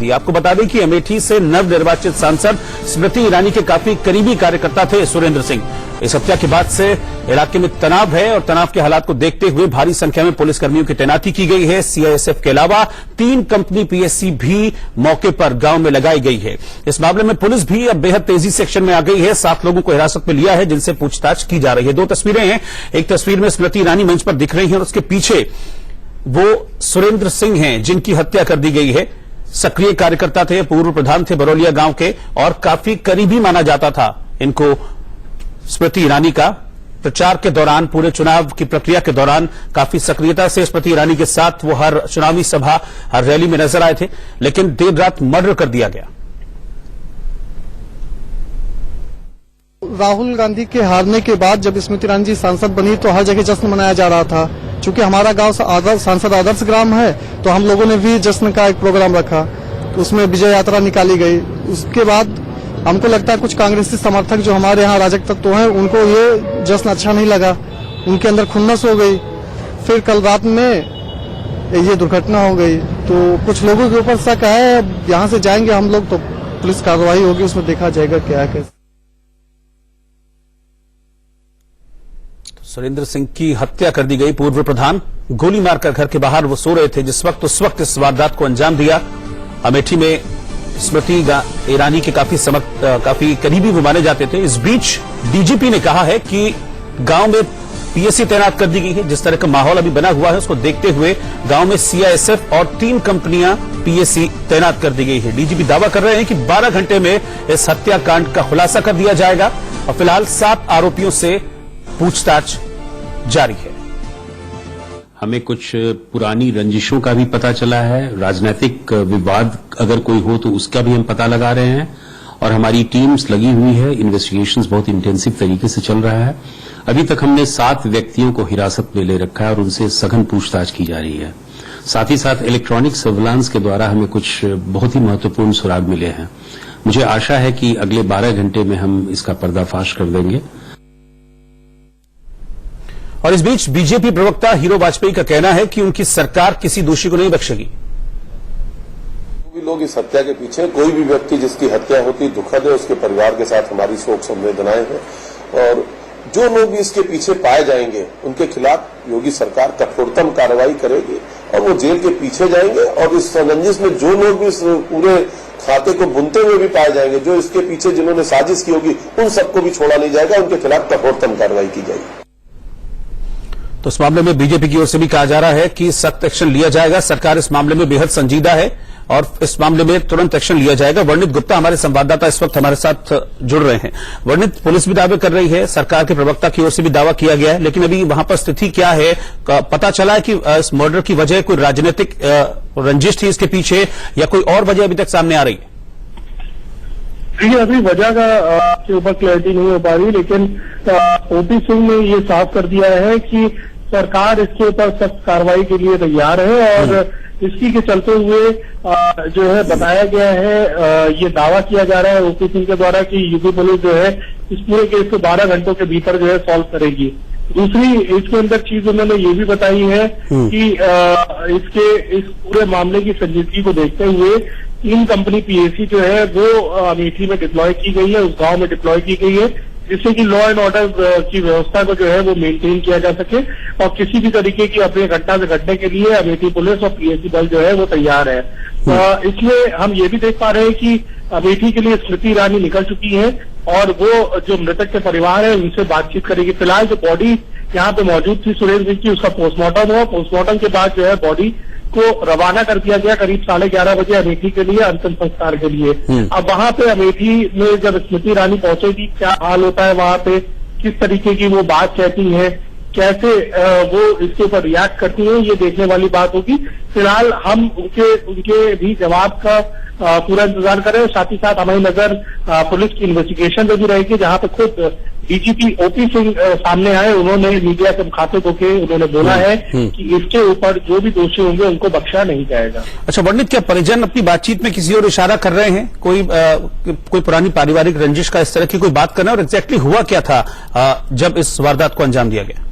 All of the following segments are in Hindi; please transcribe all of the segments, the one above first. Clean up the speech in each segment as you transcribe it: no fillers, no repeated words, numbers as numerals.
दिया। आपको बता दें कि अमेठी से नवनिर्वाचित सांसद स्मृति ईरानी के काफी करीबी कार्यकर्ता थे सुरेंद्र सिंह। इस हत्या के बाद से इलाके में तनाव है और तनाव के हालात को देखते हुए भारी संख्या में पुलिसकर्मियों की तैनाती की गई है। सीआईएसएफ के अलावा 3 कंपनी पीएससी भी मौके पर गांव में लगाई गई है। इस मामले में पुलिस भी अब बेहद तेजी से एक्शन में आ गई है। 7 लोगों को हिरासत में लिया है जिनसे पूछताछ की जा रही है। 2 तस्वीरें हैं। एक तस्वीर में स्मृति ईरानी मंच पर दिख रही है और उसके पीछे वो सुरेंद्र सिंह हैं जिनकी हत्या कर दी गई है। सक्रिय कार्यकर्ता थे, पूर्व प्रधान थे बरौलिया गांव के और काफी करीबी माना जाता था इनको। स्मृति ईरानी का प्रचार के दौरान, पूरे चुनाव की प्रक्रिया के दौरान काफी सक्रियता से स्मृति ईरानी के साथ वो हर चुनावी सभा, हर रैली में नजर आए थे, लेकिन देर रात मर्डर कर दिया गया। राहुल गांधी के हारने के बाद जब स्मृति ईरानी जी सांसद बनी तो हर जगह जश्न मनाया जा रहा था। चूंकि हमारा गांव सांसद आदर्श ग्राम है तो हम लोगों ने भी जश्न का एक प्रोग्राम रखा, तो उसमें विजय यात्रा निकाली गई। उसके बाद हमको लगता है कुछ कांग्रेसी समर्थक जो हमारे यहाँ अराजक तत्व हैं उनको ये जश्न अच्छा नहीं लगा, उनके अंदर खुन्नस हो गई। फिर कल रात में ये दुर्घटना हो गई। तो कुछ लोगों के ऊपर शक है, यहाँ से जाएंगे हम लोग तो पुलिस कार्रवाई होगी, उसमें देखा जाएगा क्या है। सुरेंद्र सिंह की हत्या कर दी गई। पूर्व प्रधान गोली मारकर घर के बाहर वो सो रहे थे जिस वक्त, उस वक्त इस वारदात को अंजाम दिया। अमेठी में स्मृति ईरानी के काफी करीबी वो माने जाते थे। इस बीच डीजीपी ने कहा है कि गांव में पीएससी तैनात कर दी गई है। जिस तरह का माहौल अभी बना हुआ है उसको देखते हुए गांव में सीआईएसएफ और 3 कंपनियां पीएससी तैनात कर दी गई है। डीजीपी दावा कर रहे हैं कि 12 घंटे में इस हत्याकांड का खुलासा कर दिया जाएगा और फिलहाल 7 आरोपियों से पूछताछ जारी है। हमें कुछ पुरानी रंजिशों का भी पता चला है, राजनीतिक विवाद अगर कोई हो तो उसका भी हम पता लगा रहे हैं और हमारी टीम्स लगी हुई है। इन्वेस्टिगेशंस बहुत इंटेंसिव तरीके से चल रहा है। अभी तक हमने 7 व्यक्तियों को हिरासत में ले रखा है और उनसे सघन पूछताछ की जा रही है। साथ ही साथ इलेक्ट्रॉनिक सर्विलांस के द्वारा हमें कुछ बहुत ही महत्वपूर्ण सुराग मिले हैं। मुझे आशा है कि अगले 12 घंटे में हम इसका पर्दाफाश कर देंगे। और इस बीच बीजेपी प्रवक्ता हीरो वाजपेयी का कहना है कि उनकी सरकार किसी दोषी को नहीं बख्शेगी। भी लोग इस हत्या के पीछे, कोई भी व्यक्ति जिसकी हत्या होती दुखद है, उसके परिवार के साथ हमारी शोक संवेदनाएं हैं और जो लोग भी इसके पीछे पाए जाएंगे उनके खिलाफ योगी सरकार कठोरतम कार्रवाई करेगी और वो जेल के पीछे जाएंगे। और इस रंजिश में जो लोग भी इस पूरे खाते को बुनते हुए भी पाए जाएंगे, जो इसके पीछे जिन्होंने साजिश की होगी, उन सबको भी छोड़ा नहीं जाएगा, उनके खिलाफ कठोरतम कार्रवाई की जाएगी। तो इस मामले में बीजेपी की ओर से भी कहा जा रहा है कि सख्त एक्शन लिया जाएगा। सरकार इस मामले में बेहद संजीदा है और इस मामले में तुरंत एक्शन लिया जाएगा। वर्णित गुप्ता हमारे संवाददाता इस वक्त हमारे साथ जुड़ रहे हैं। वर्णित, पुलिस भी दावे कर रही है, सरकार के प्रवक्ता की ओर से भी दावा किया गया है, लेकिन अभी वहां पर स्थिति क्या है? पता चला है कि इस मर्डर की वजह कोई राजनीतिक रंजिश थी इसके पीछे या कोई और वजह अभी तक सामने आ रही है? देखिए, अभी वजह के ऊपर क्लैरिटी नहीं हो पा रही, लेकिन ओपी सिंह ने ये साफ कर दिया है कि सरकार इसके ऊपर सख्त कार्रवाई के लिए तैयार है और इसी के चलते हुए जो है बताया गया है, ये दावा किया जा रहा है ओपी सिंह के द्वारा कि यूपी पुलिस जो है इस पूरे केस को 12 घंटों के भीतर जो है सॉल्व करेगी। दूसरी इसके अंदर चीज उन्होंने ये भी बताई है कि इस पूरे मामले की संजीदगी को देखते हुए 3 कंपनी पीएससी जो है वो अमेठी में डिप्लॉय की गई है, उस गांव में डिप्लॉय की गई है, जिससे कि लॉ एंड ऑर्डर की व्यवस्था को जो है वो मेंटेन किया जा सके और किसी भी तरीके की अपनी घटना से घटने के लिए अमेठी पुलिस और पीएससी दल जो है वो तैयार है। इसलिए हम ये भी देख पा रहे हैं कि अमेठी के लिए स्मृति ईरानी निकल चुकी है और वो जो मृतक के परिवार है उनसे बातचीत करेगी। फिलहाल जो बॉडी यहाँ पे मौजूद थी सुरेंद्र सिंह की, उसका पोस्टमार्टम हुआ। पोस्टमार्टम के बाद जो है बॉडी को रवाना कर दिया गया करीब 11:30 बजे अमेठी के लिए अंतिम संस्कार के लिए। अब वहां पे अमेठी में जब स्मृति ईरानी पहुंचेगी, क्या हाल होता है वहां पे, किस तरीके की वो बात कहती है, कैसे वो इसके ऊपर रिएक्ट करती है, ये देखने वाली बात होगी। फिलहाल हम उनके भी जवाब का पूरा इंतजार करें। साथ ही साथ हमारी नजर पुलिस की इन्वेस्टिगेशन पे भी रहेगी, जहां पे खुद डीजीपी ओपी सिंह सामने आए। उन्होंने मीडिया से मुखातिब होकर उन्होंने बोला है कि इसके ऊपर जो भी दोषी होंगे उनको बख्शा नहीं जाएगा। अच्छा वर्णित, क्या परिजन अपनी बातचीत में किसी और इशारा कर रहे हैं? कोई पुरानी पारिवारिक रंजिश का इस तरह की कोई बात करना, और एग्जैक्टली हुआ क्या था जब इस वारदात को अंजाम दिया गया?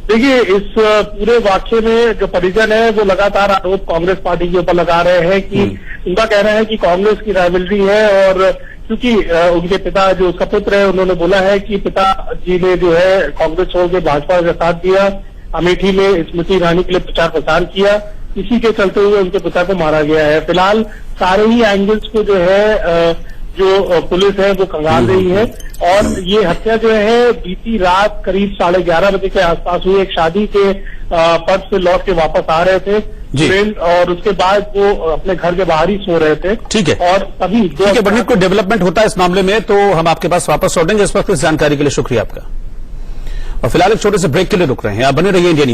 देखिए, इस पूरे वाक्य में जो परिजन है वो लगातार आरोप कांग्रेस पार्टी के ऊपर लगा रहे हैं कि उनका कहना है कि कांग्रेस की राइवलरी है, और क्योंकि उनके पिता जो उसका पुत्र है उन्होंने बोला है कि पिताजी ने जो है कांग्रेस छोड़ के भाजपा का साथ दिया, अमेठी में स्मृति ईरानी के लिए प्रचार प्रसार किया, इसी के चलते हुए उनके पिता को मारा गया है। फिलहाल सारे ही एंगल्स को जो है जो पुलिस है वो खंगाल रही है, और ये हत्या जो है बीती रात करीब 11:30 बजे के आसपास हुई। एक शादी के पद से लौट के वापस आ रहे थे सुरेंद्र, और उसके बाद वो अपने घर के बाहर ही सो रहे थे। ठीक है, और तभी ठीक है, बढ़िया कोई डेवलपमेंट होता है इस मामले में तो हम आपके पास वापस लौटेंगे। इस वक्त इस जानकारी के लिए शुक्रिया आपका। और फिलहाल एक छोटे से ब्रेक के लिए रुक रहे हैं, आप बने रहिए इंडिया न्यूज।